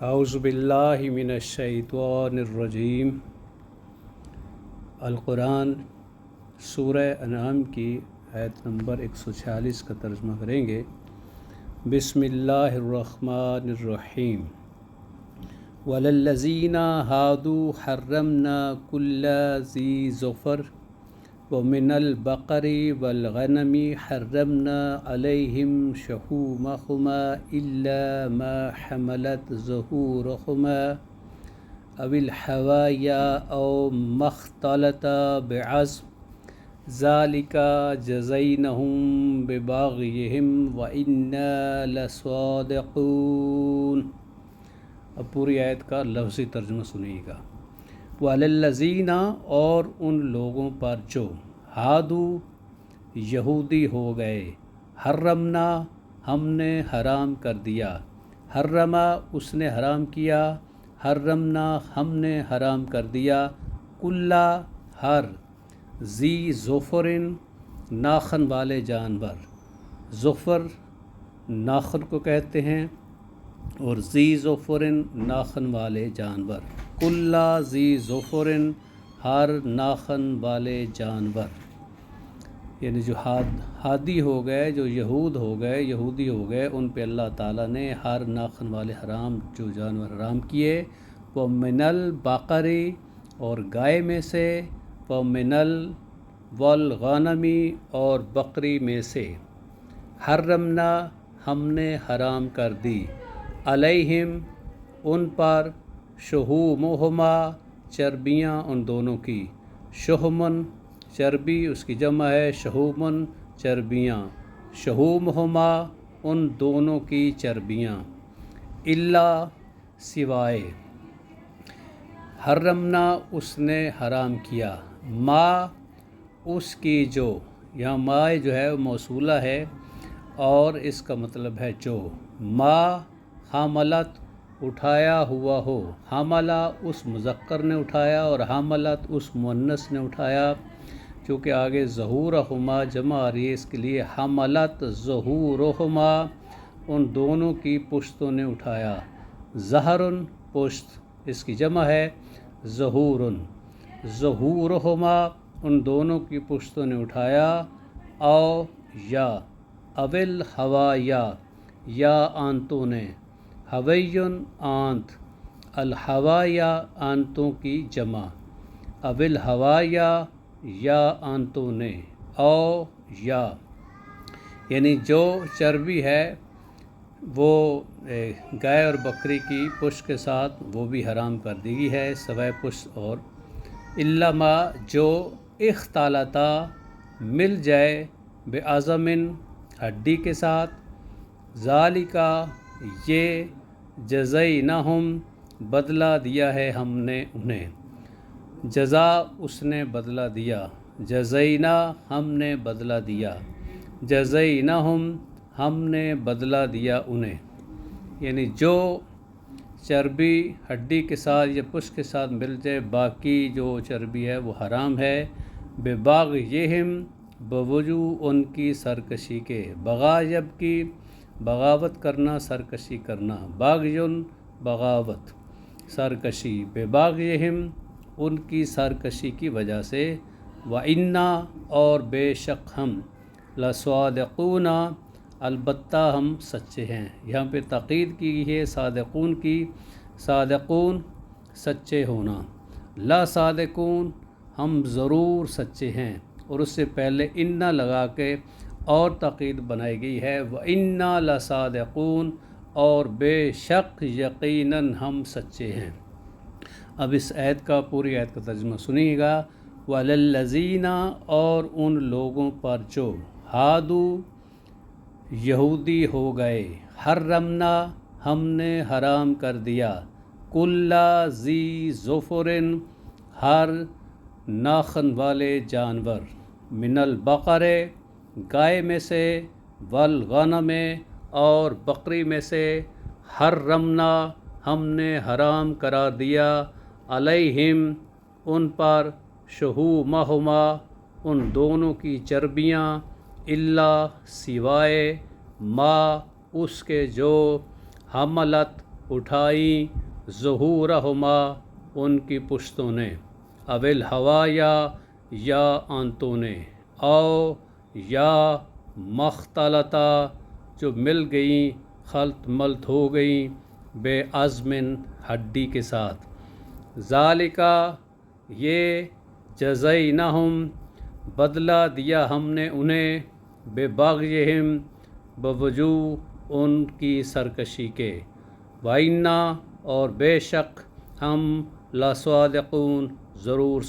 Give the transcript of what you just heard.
اعوذ باللہ من الشیطان الرجیم۔ القرآن سورہ انعام کی آیت نمبر 146 کا ترجمہ کریں گے۔ بسم اللہ الرحمن الرحیم۔ وَلَلَّذِينَ هَادُوا حَرَّمْنَا كُلَّ ذِي ظُفَرٍ وَمِنَ الْبَقَرِ وَالْغَنَمِ حَرَّمْنَا عَلَيْهِمْ شُحُومَهُمَا إِلَّا مَا حَمَلَتْ ظُهُورُهُمَا أَوِ الْحَوَايَا أَوْ مَا اخْتَلَطَ بِعَظْمٍ ذَلِكَ جَزَيْنَاهُمْ بِبَغْيِهِمْ وَإِنَّا لَصَادِقُونَ۔ اب پوری آیت کا لفظی ترجمہ سنیے گا۔ وَلَلَّذِينَ اور ان لوگوں پر جو ہادو یہودی ہو گئے، حرمنا ہم نے حرام کر دیا، حرما اس نے حرام کیا، حرمنا ہم نے حرام کر دیا، کلا ہر، ذی ظفرن ناخن والے جانور، ظفر ناخن کو کہتے ہیں اور ذی ظفرن ناخن والے جانور، کلا ذی ظفرن ہر ناخن والے جانور، یعنی جو ہادی ہو گئے، جو یہودی ہو گئے، ان پہ اللہ تعالیٰ نے ہر ناخن والے جو جانور حرام کیے، وہ من البقری اور گائے میں سے، وہ من والغنمی اور بکری میں سے، حرمنا ہم نے حرام کر دی، علیہم ان پر، شحومہما چربیاں ان دونوں کی، شحمن چربی اس کی جمع ہے، شحومن چربیاں، شحومہما ان دونوں کی چربیاں، الا سوائے، حرمنا اس نے حرام کیا، ما اس کی جو، یہاں ما جو ہے وہ موصولہ ہے اور اس کا مطلب ہے جو، ما حاملت اٹھایا ہوا ہو، حاملہ اس مذکر نے اٹھایا اور حاملت اس مؤنث نے اٹھایا، چونکہ آگے ظہورہما جمع آ رہی ہے، اس کے لیے حاملت ظہورہما ان دونوں کی پشتوں نے اٹھایا، ظہرن پشت اس کی جمع ہے، ظہورن، ظہورہما ان دونوں کی پشتوں نے اٹھایا، او یا، اول حوایا یا آنتوں نے، حویٌ آنت، الحوایا آنتوں کی جمع، اول حوایا یا آنتوں نے، او یا، یعنی جو چربی ہے وہ گائے اور بکری کی پشت کے ساتھ وہ بھی حرام کر دی گئی ہے، سوائے پشت اور، الا ما جو اختلطا مل جائے، بعظم ہڈی کے ساتھ، ذالک یہ، جزیناہم بدلہ دیا ہے ہم نے انہیں، جزا اس نے بدلہ دیا، جزینا ہم نے بدلہ دیا، جزیناہم ہم نے بدلہ دیا انہیں، یعنی جو چربی ہڈی کے ساتھ یا پشت کے ساتھ مل جائے، باقی جو چربی ہے وہ حرام ہے، بباغیہم بوجہ ان کی سرکشی کے، بغاوت کی بغاوت کرنا، سرکشی کرنا، باغیٌ بغاوت، سرکشی، بباغیہم ان کی سرکشی کی وجہ سے، وَإِنَّا اور بے شک ہم، لَصَادِقُونَ البتہ ہم سچے ہیں، یہاں پہ تاکید کی گئی ہے صادقون کی، صادقون سچے ہونا، لا صادقون ہم ضرور سچے ہیں، اور اس سے پہلے اِنَّا لگا کے اور تاکید بنائی گئی ہے، وَإِنَّا لَصَادِقُونَ اور بے شک یقیناً ہم سچے ہیں۔ اب اس آیت کا، پوری آیت کا ترجمہ سنیے گا۔ وَلَلَّذِينَ اور ان لوگوں پر جو ہادو یہودی ہو گئے، حرمنا ہم نے حرام کر دیا، کلا ذی ظفرن ہر ناخن والے جانور، من البقر گائے میں سے، والغنم اور بکری میں سے، حرمنا ہم نے حرام قرار دیا، علیہم ان پر، شحومہما ان دونوں کی چربیاں، الا سوائے، ما اس کے جو، حملت اٹھائی ظہورہما ان کی پشتوں نے، اول ہوایا یا آنتوں نے، او یا مختلطہ جو مل گئیں، خلط ملط ہو گئیں، بے عزمن ہڈی کے ساتھ، ذالکہ یہ جزینہم بدلہ دیا ہم نے انہیں، ببغیہم بوجوہ ان کی سرکشی کے، وَإِنَّا اور بے شک ہم لَصَادِقُونَ ضرور